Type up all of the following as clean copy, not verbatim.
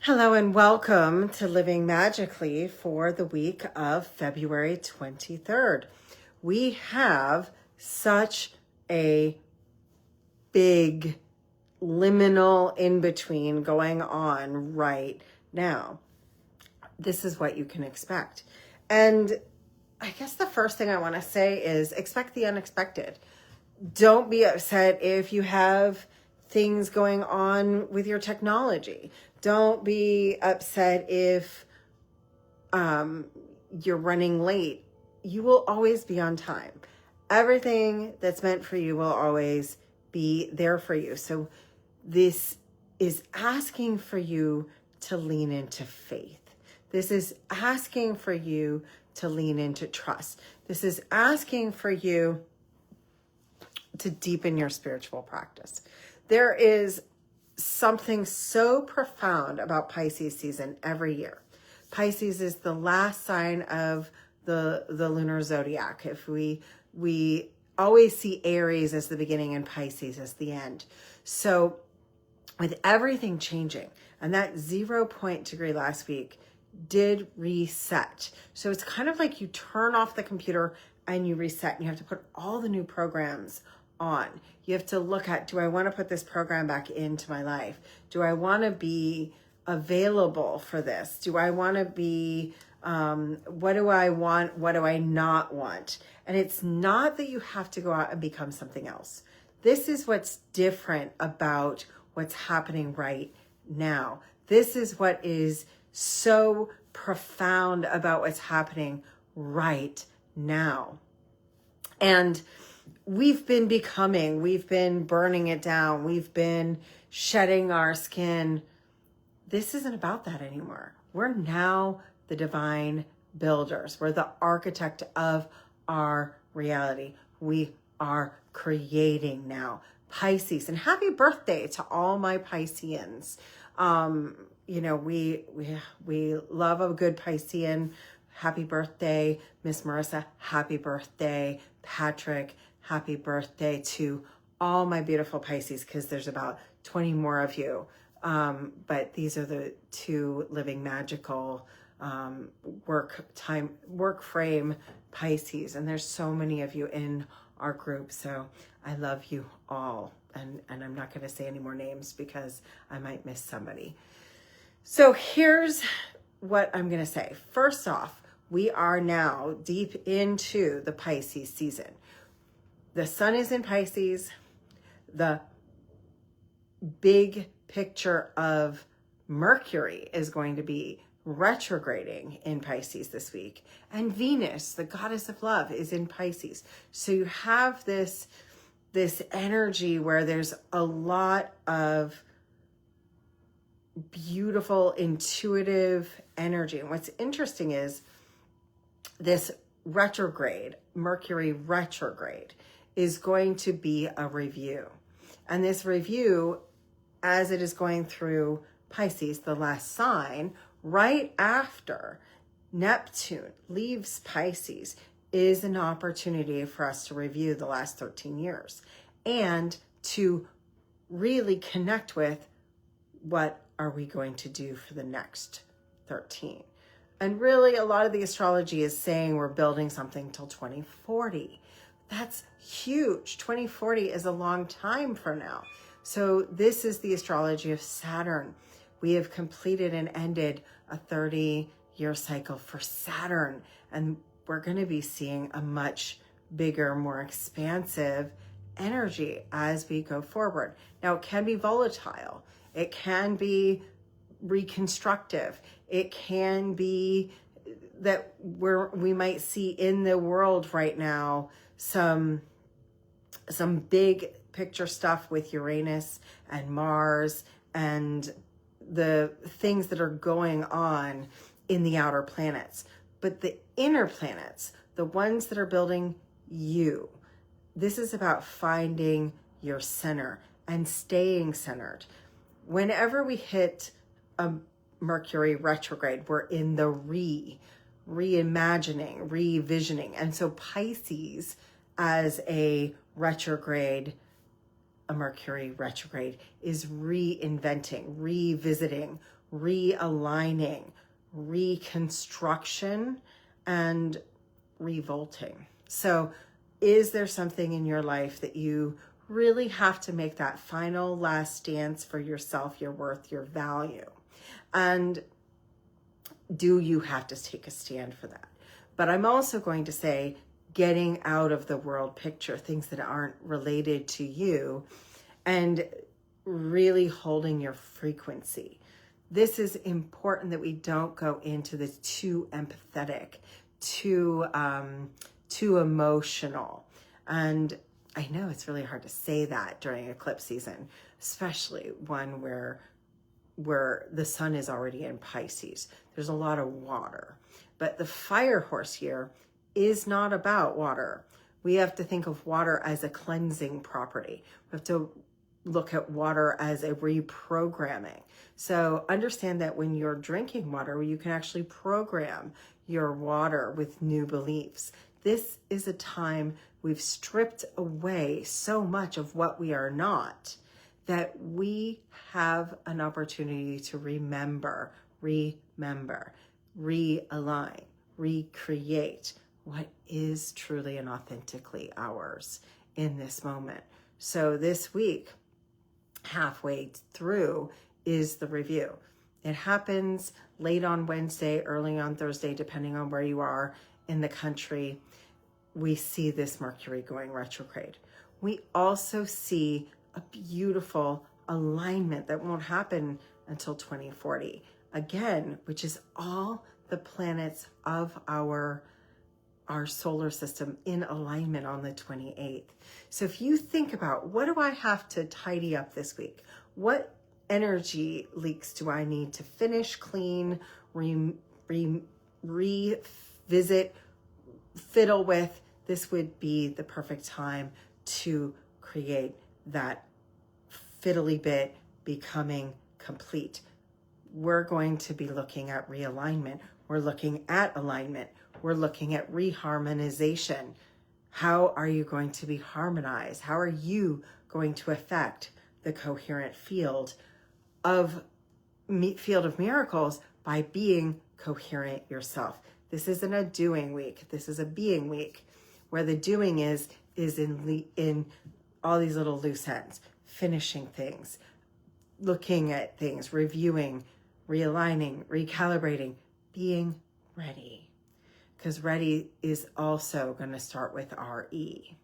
Hello and welcome to Living Magically for the week of February 23rd. We have such a big liminal in-between going on right now. This is what you can expect. And I guess the first thing I want to say is expect the unexpected. Don't be upset if you have things going on with your technology. Don't be upset if you're running late. You will always be on time. Everything that's meant for you will always be there for you. So this is asking for you to lean into faith. This is asking for you to lean into trust. This is asking for you to deepen your spiritual practice. There is something so profound about Pisces season every year. Pisces is the last sign of the lunar zodiac. If we always see Aries as the beginning and Pisces as the end. So with everything changing, and that 0 point degree last week did reset. So it's kind of like you turn off the computer and you reset, and you have to put all the new programs on. You have to look at, do I want to put this program back into my life? Do I want to be available for this? Do I want to be, what do I want? What do I not want? And it's not that you have to go out and become something else. This is what's different about what's happening right now. This is what is so profound about what's happening right now. And we've been burning it down. We've been shedding our skin. This isn't about that anymore. We're now the divine builders. We're the architect of our reality. We are creating now. Pisces, and happy birthday to all my Pisceans. We love a good Piscean. Happy birthday, Miss Marissa. Happy birthday, Patrick. Happy birthday to all my beautiful Pisces, because there's about 20 more of you. But these are the two living magical work frame Pisces. And there's so many of you in our group. So I love you all. And I'm not going to say any more names because I might miss somebody. So here's what I'm going to say. First off, we are now deep into the Pisces season. The sun is in Pisces. The big picture of Mercury is going to be retrograding in Pisces this week. And Venus, the goddess of love, is in Pisces. So you have this energy where there's a lot of beautiful, intuitive energy. And what's interesting is this retrograde, Mercury retrograde, is going to be a review. And this review, as it is going through Pisces, the last sign, right after Neptune leaves Pisces, is an opportunity for us to review the last 13 years and to really connect with what are we going to do for the next 13. And really, a lot of the astrology is saying we're building something till 2040. That's huge. 2040 is a long time from now. So this is the astrology of Saturn. We have completed and ended a 30-year cycle for Saturn. And we're going to be seeing a much bigger, more expansive energy as we go forward. Now, it can be volatile. It can be reconstructive. It can be that we might see in the world right now some big picture stuff with Uranus and Mars and the things that are going on in the outer planets. But the inner planets, the ones that are building you, this is about finding your center and staying centered. Whenever we hit a Mercury retrograde, we're in the reimagining, revisioning. And so Pisces as a retrograde, a Mercury retrograde, is reinventing, revisiting realigning, reconstruction, and revolting. So is there something in your life that you really have to make that final last stance for yourself, your worth, your value? And do you have to take a stand for that? But I'm also going to say, getting out of the world picture, things that aren't related to you, and really holding your frequency. This is important, that we don't go into the too empathetic, too emotional. And I know it's really hard to say that during eclipse season, especially one where the sun is already in Pisces. There's a lot of water. But the fire horse here is not about water. We have to think of water as a cleansing property. We have to look at water as a reprogramming. So understand that when you're drinking water, you can actually program your water with new beliefs. This is a time we've stripped away so much of what we are not, that we have an opportunity to remember, realign, recreate what is truly and authentically ours in this moment. So this week, halfway through, is the review. It happens late on Wednesday, early on Thursday, depending on where you are in the country. We see this Mercury going retrograde. We also see a beautiful alignment that won't happen until 2040. Again, which is all the planets of our solar system in alignment on the 28th. So if you think about, what do I have to tidy up this week? What energy leaks do I need to finish, clean, revisit, fiddle with? This would be the perfect time to create that fiddly bit becoming complete. We're going to be looking at realignment. We're looking at alignment. We're looking at reharmonization. How are you going to be harmonized? How are you going to affect the coherent field of miracles by being coherent yourself? This isn't a doing week. This is a being week, where the doing is in all these little loose ends, finishing things, looking at things, reviewing, realigning, recalibrating, being ready. Because ready is also going to start with RE.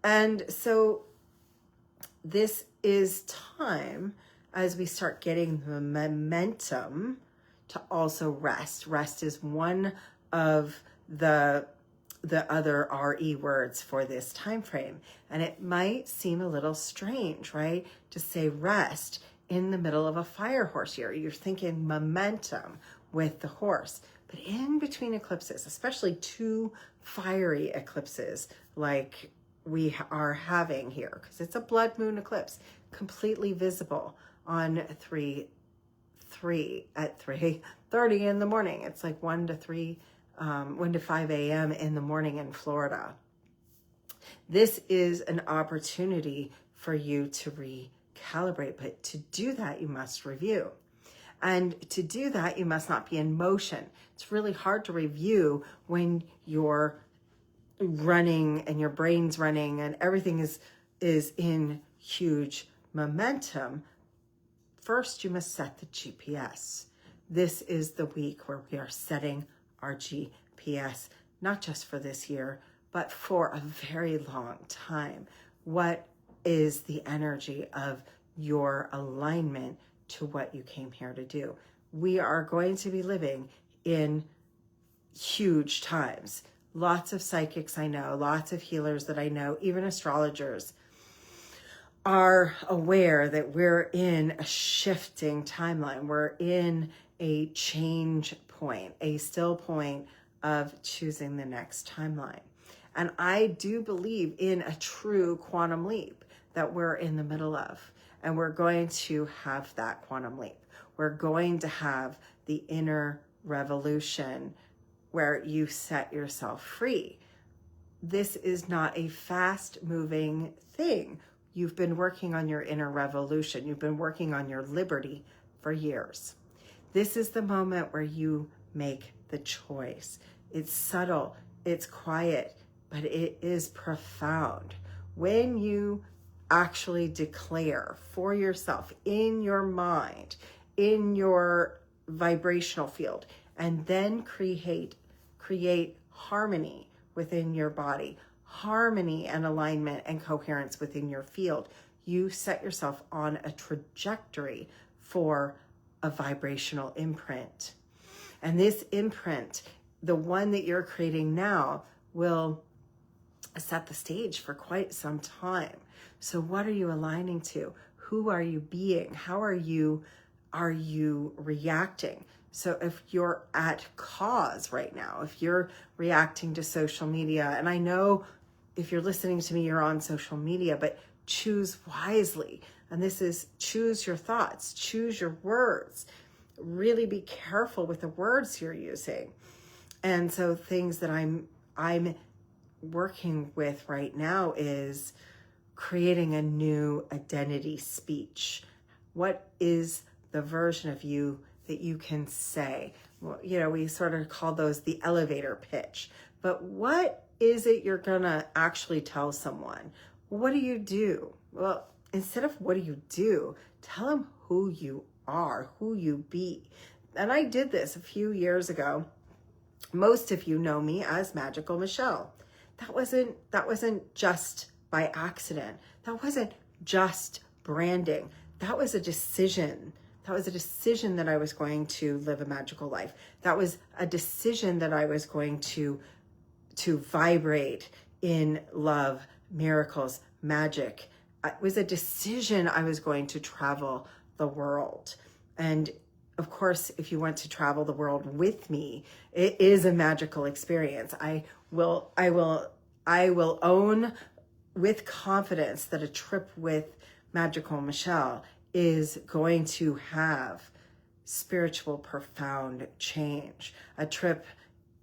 And so this is time, as we start getting the momentum, to also rest. Rest is one of the other RE words for this time frame. And it might seem a little strange, right, to say rest in the middle of a fire horse year. You're thinking momentum with the horse. But in between eclipses, especially two fiery eclipses like we are having here, because it's a blood moon eclipse, completely visible on 3 at 3:30 in the morning. It's like 1 to 5 a.m. in the morning in Florida. This is an opportunity for you to recalibrate, but to do that, you must review. And to do that, you must not be in motion. It's really hard to review when you're running and your brain's running and everything is in huge momentum. First, you must set the GPS. This is the week where we are setting our GPS, not just for this year, but for a very long time. What is the energy of your alignment to what you came here to do? We are going to be living in huge times. Lots of psychics I know, lots of healers that I know, even astrologers are aware that we're in a shifting timeline. We're in a change point, a still point of choosing the next timeline. And I do believe in a true quantum leap that we're in the middle of. And we're going to have that quantum leap. We're going to have the inner revolution where you set yourself free. This is not a fast-moving thing. You've been working on your inner revolution. You've been working on your liberty for years. This is the moment where you make the choice. It's subtle, it's quiet, but it is profound. When you actually declare for yourself in your mind, in your vibrational field, and then create harmony within your body, harmony and alignment and coherence within your field, you set yourself on a trajectory for a vibrational imprint. And this imprint, the one that you're creating now, will set the stage for quite some time. So what are you aligning to? Who are you being? How are you reacting? So if you're at cause right now, if you're reacting to social media, and I know if you're listening to me, you're on social media, but choose wisely. And this is choose your thoughts, choose your words. Really be careful with the words you're using. And so things that I'm working with right now is creating a new identity speech. What is the version of you that you can say? Well, we sort of call those the elevator pitch. But what is it you're gonna actually tell someone? What do you do? Well, instead of what do you do, tell them who you are, who you be. And I did this a few years ago. Most of you know me as Magical Michelle. That wasn't just by accident. That wasn't just branding. That was a decision. That was a decision that I was going to live a magical life. That was a decision that I was going to vibrate in love, miracles, magic. It was a decision I was going to travel the world. And of course, if you want to travel the world with me, it is a magical experience. I will own with confidence that a trip with Magical Michelle is going to have spiritual, profound change, a trip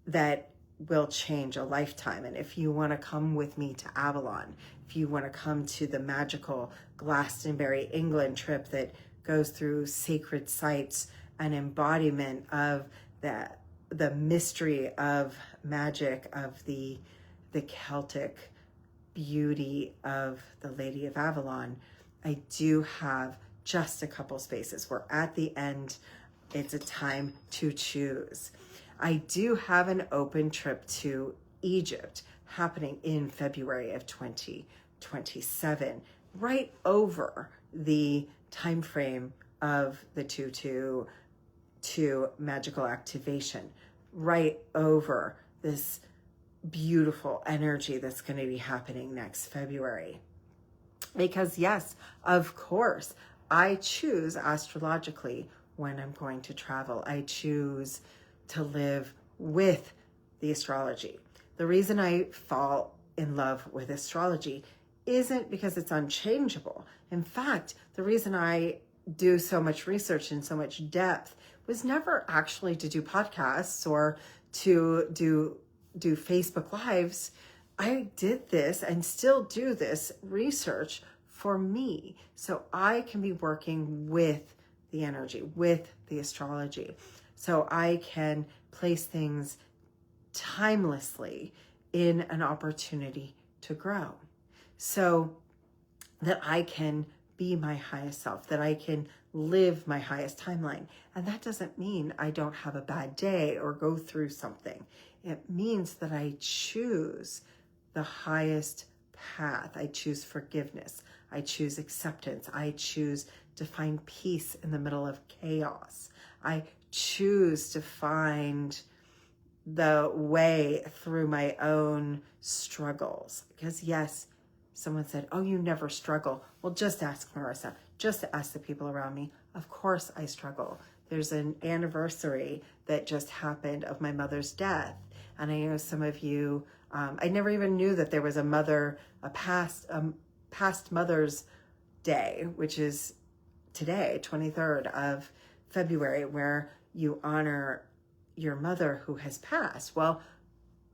that will change a lifetime. And if you want to come with me to Avalon, if you want to come to the magical Glastonbury, England trip that goes through sacred sites, an embodiment of the mystery of magic, of the Celtic beauty of the Lady of Avalon, I do have just a couple spaces. We're at the end. It's a time to choose. I do have an open trip to Egypt happening in February of 2027, right over the time frame of the 2-2 magical activation, right over this beautiful energy that's going to be happening next February. Because yes, of course, I choose astrologically when I'm going to travel. I choose to live with the astrology. The reason I fall in love with astrology isn't because it's unchangeable. In fact, the reason I do so much research and so much depth was never actually to do podcasts or to do Facebook Lives. I did this and still do this research for me, so I can be working with the energy, with the astrology, so I can place things timelessly in an opportunity to grow, so that I can be my highest self, that I can live my highest timeline. And that doesn't mean I don't have a bad day or go through something. It means that I choose the highest path. I choose forgiveness. I choose acceptance. I choose to find peace in the middle of chaos. I choose to find the way through my own struggles. Because yes, someone said, oh, you never struggle. Well, just ask Marissa. Just ask the people around me. Of course I struggle. There's an anniversary that just happened of my mother's death. And I know some of you, I never even knew that there was a past Mother's Day, which is today, 23rd of February, where you honor your mother who has passed. Well,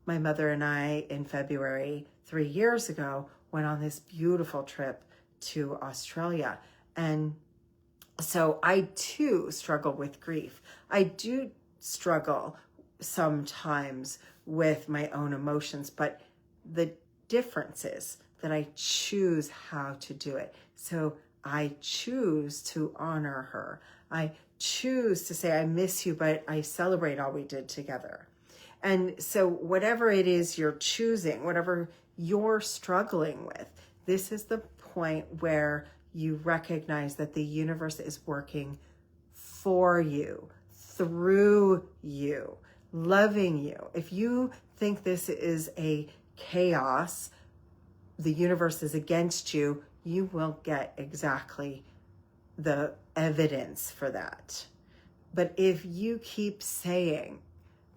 my mother and I in February 3 years ago went on this beautiful trip to Australia. And So I too struggle with grief. I do struggle sometimes with my own emotions, but the difference is that I choose how to do it. So I choose to honor her. I choose to say, I miss you, but I celebrate all we did together. And so whatever it is you're choosing, whatever you're struggling with, this is the point where you recognize that the universe is working for you, through you, loving you. If you think this is a chaos, the universe is against you, you will get exactly the evidence for that. But if you keep saying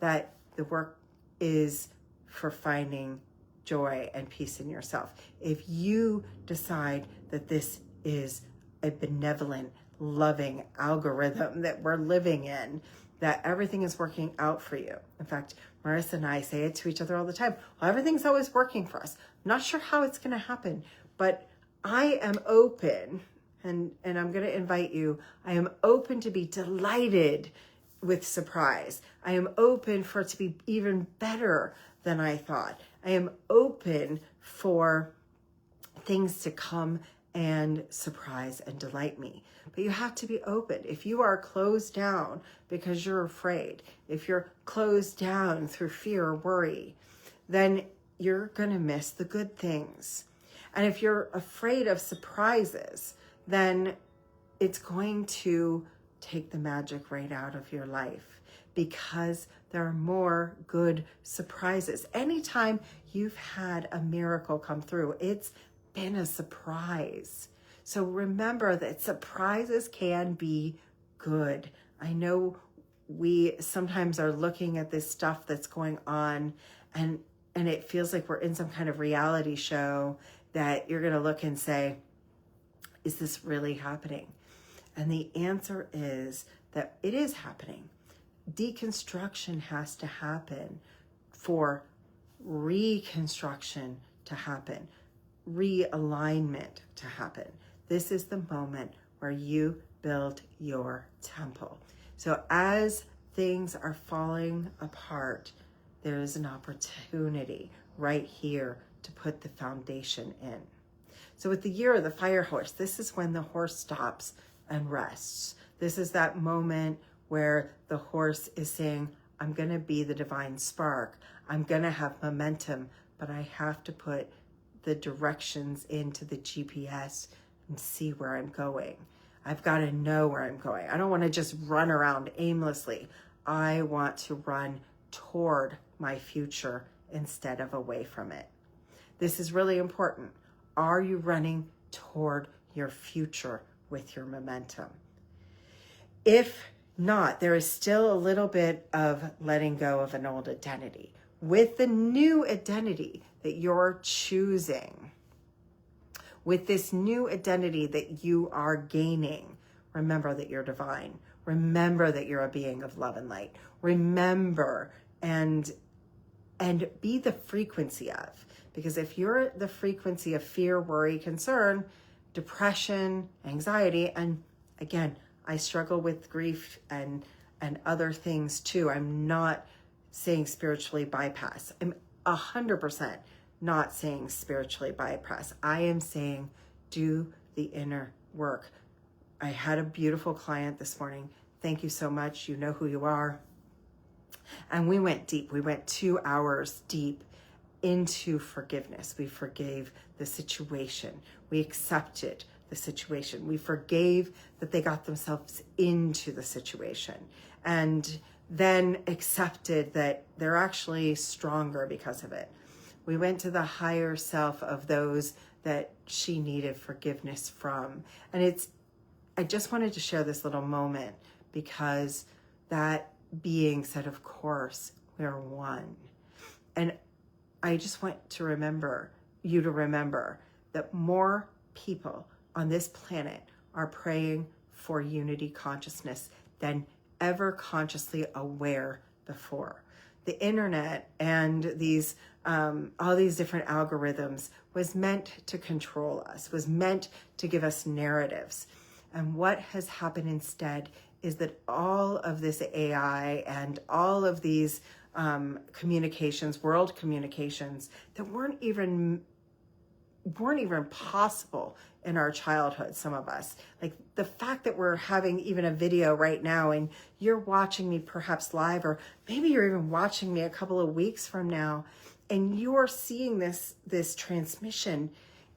that the work is for finding joy and peace in yourself, if you decide that this is a benevolent, loving algorithm that we're living in, that everything is working out for you. In fact, Marissa and I say it to each other all the time. Well, everything's always working for us. I'm not sure how it's going to happen, but I am open, and I'm going to invite you, I am open to be delighted with surprise. I am open for it to be even better than I thought. I am open for things to come and surprise and delight me. But you have to be open. If you are closed down because you're afraid, if you're closed down through fear or worry, then you're going to miss the good things. And if you're afraid of surprises, then it's going to take the magic right out of your life, because there are more good surprises. Anytime you've had a miracle come through, it's been a surprise. So remember that surprises can be good. I know we sometimes are looking at this stuff that's going on, and it feels like we're in some kind of reality show that you're going to look and say, is this really happening? And the answer is that it is happening. Deconstruction has to happen for reconstruction to happen, realignment to happen. This is the moment where you build your temple. So as things are falling apart, there is an opportunity right here to put the foundation in. So with the year of the fire horse, this is when the horse stops and rests. This is that moment where the horse is saying, I'm going to be the divine spark. I'm going to have momentum, but I have to put the directions into the GPS and see where I'm going. I've got to know where I'm going. I don't want to just run around aimlessly. I want to run toward my future instead of away from it. This is really important. Are you running toward your future with your momentum? If not, there is still a little bit of letting go of an old identity. With the new identity that you're choosing, with this new identity that you are gaining, remember that you're divine. Remember that you're a being of love and light. Remember and be the frequency of. Because if you're the frequency of fear, worry, concern, depression, anxiety, and again, I struggle with grief and other things too. I'm not saying spiritually bypass. I'm 100% not saying spiritually bypass. I am saying do the inner work. I had a beautiful client this morning. Thank you so much. You know who you are. And we went deep. We went 2 hours deep into forgiveness. We forgave the situation. We accepted the situation. We forgave that they got themselves into the situation, and then accepted that they're actually stronger because of it. We went to the higher self of those that she needed forgiveness from. And I just wanted to share this little moment because that being said, of course, we're one. And I just want you to remember that more people on this planet are praying for unity consciousness than ever consciously aware before. The internet and these all these different algorithms was meant to control us, was meant to give us narratives. And what has happened instead is that all of this AI and all of these communications, world communications that weren't even possible in our childhood, some of us. Like the fact that we're having even a video right now and you're watching me perhaps live, or maybe you're even watching me a couple of weeks from now, and you're seeing this transmission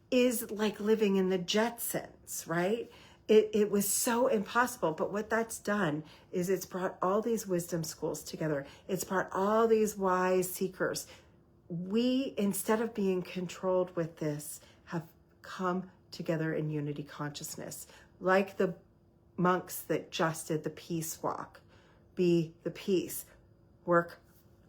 is like living in the Jetsons, right? It was so impossible, but what that's done is it's brought all these wisdom schools together. It's brought all these wise seekers. We, instead of being controlled with this, have come together in unity consciousness, like the monks that just did the peace walk. Be the peace. Work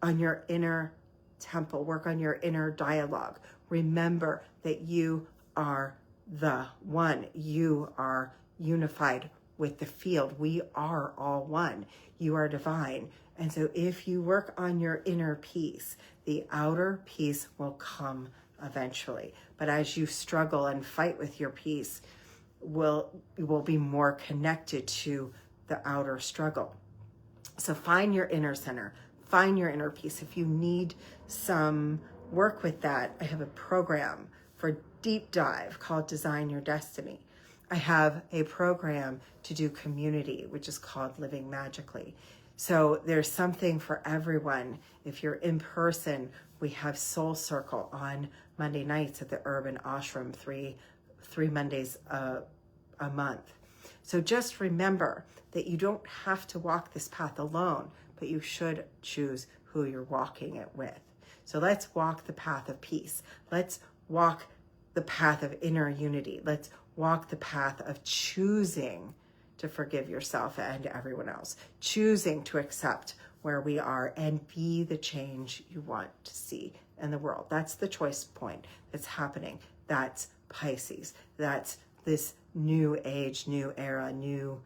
on your inner temple. Work on your inner dialogue. Remember that you are the one. You are unified with the field. We are all one. You are divine. And so if you work on your inner peace, the outer peace will come eventually. But as you struggle and fight with your peace, you will be more connected to the outer struggle. So find your inner center, find your inner peace. If you need some work with that, I have a program for deep dive called Design Your Destiny. I have a program to do community, which is called Living Magically. So there's something for everyone. If you're in person, we have Soul Circle on Monday nights at the Urban Ashram, three Mondays a month. So just remember that you don't have to walk this path alone, but you should choose who you're walking it with. So let's walk the path of peace. Let's walk the path of inner unity. Let's walk the path of choosing to forgive yourself and everyone else, choosing to accept where we are and be the change you want to see in the world. That's the choice point that's happening. That's Pisces. That's this new age, new era, new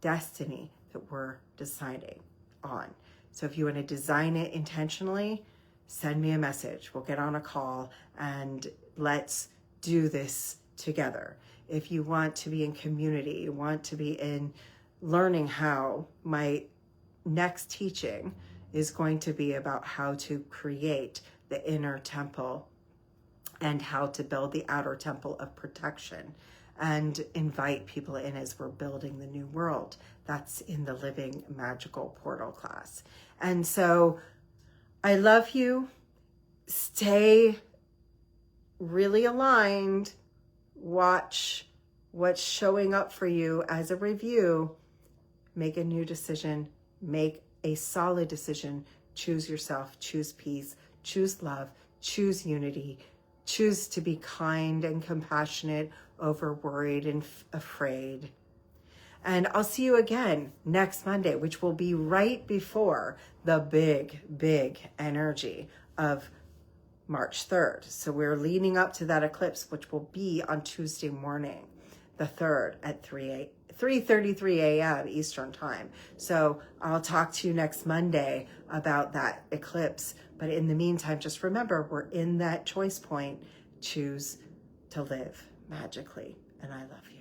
destiny that we're deciding on. So if you want to design it intentionally, send me a message. We'll get on a call and let's do this together. If you want to be in community, you want to be in learning how, my next teaching is going to be about how to create the inner temple and how to build the outer temple of protection and invite people in as we're building the new world. That's in the Living Magical Portal class. And so I love you. Stay really aligned. Watch what's showing up for you as a review. Make a new decision. Make a solid decision. Choose yourself. Choose peace. Choose love. Choose unity. Choose to be kind and compassionate over worried and afraid. And I'll see you again next Monday, which will be right before the big energy of March 3rd. So we're leading up to that eclipse, which will be on Tuesday morning, the 3rd at 3:33 a.m. Eastern time. So I'll talk to you next Monday about that eclipse. But in the meantime, just remember, we're in that choice point. Choose to live magically. And I love you.